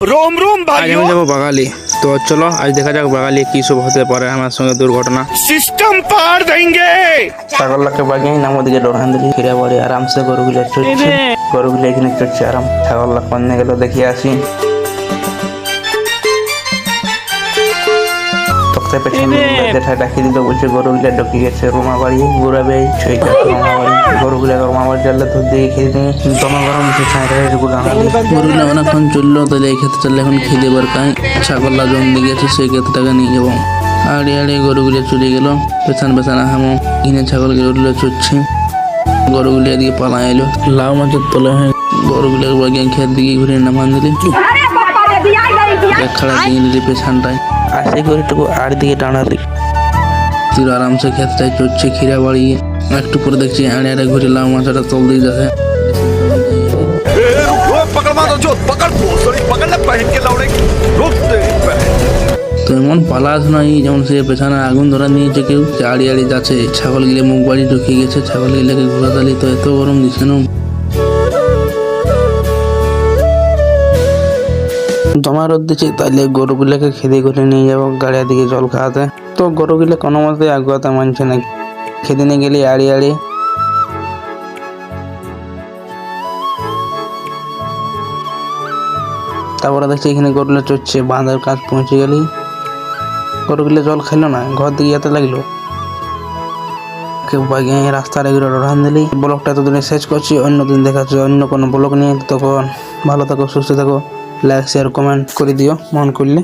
रोम रोम আজ আমি भाइयों যাবো বাগালি। তো চলো আজ দেখা যাক বাগালি কি সব হতে পারে আমার সঙ্গে দুর্ঘটনা। सिस्टम पार देंगे। ছাগলটাকে বাগিয়ে নাম ওদিকে ডোরান দিলি ফিরে বাড়ি আরামসে গরুগুলো চড়ছে, গরুগুলো এখানে চড়ছে আরাম। ছাগলটা কন্যা গেল দেখি আসি। তক্তা পেছনে দেখায় ডাকি দিল, বলছে গরুগুলো ঢুকে গেছে রুমা বাড়ি ঘুরাবে ছয়টা রুমা বাড়ি। গরুগুলো রুমা বাড়ি চাললে তো দিয়ে খেয়ে নিয়ে দমা গরম ছাই রয়েছে গরুগুলো অনেকক্ষণ চললো, তাহলে এই ক্ষেত্রে চললে এখন খেতে বার খাই। ছাগলটা জম দিয়ে গেছে সেই ক্ষেত্রটাকে নিয়ে যাবো। আড়ে আড়ে গরুগুলো চলে গেল, পেছান পেছান হামো কিনে ছাগল গরুগুলো চড়ছে। গরুগুলো এদিকে পালা এলো লাউ মাছের তলে হয়ে গরুগুলো বাগিয়ে খেত দিকে ঘুরে নামান দিলি খাড়া দিয়ে দিলি পেছানটায় আসে গরুটুকু আর দিকে টানালি তুই আরামসে ক্ষেতটায় চড়ছে খিরা বাড়িয়ে। একটু পরে দেখছি আড়ে আড়ে ঘুরে লাউ মাছটা তল দিয়ে যাচ্ছে। पकड़ मारो जो पकड़ भोसड़ी पकड़ ले पहन के लौड़े रुक तेरी बहन। তো এমন পালাস নাই যেমন সে পেছনে আগুন ধরা নিয়েছে কেউ, আড়ি আড়ি যাচ্ছে। ছাগল গিলে মুখ বাড়ি ঢুকিয়ে গেছে, ছাগল গিলাকে ঘোরা তালি তো এত গরম দিচ্ছে না। দমা রোদ দিচ্ছে, তাইলে গরুগুলাকে খেতে করে নিয়ে যাবো গাড়ির দিকে জল খাওয়াতে। তো গরুগুলো কোনো মতে আগুয়াতে মানছে না, খেতে নিয়ে গেলে আড়ি আড়ি। তারপরে দেখছি এখানে গরুগুলো চড়ছে, বাঁধের কাজ পৌঁছে গেলি গরুগুলো জল খাইলো না, ঘর দিকে যেতে লাগলো। কেউ বাগিয়ে রাস্তার এগুলো রান দিলি। ব্লগটা এতদিনে শেষ করছি, অন্য দিন দেখাচ্ছে অন্য কোনো ব্লগ নিয়ে। তখন ভালো থাকো, সুস্থ থাকো, লাইক শেয়ার কমেন্ট করে দিও মন করলে।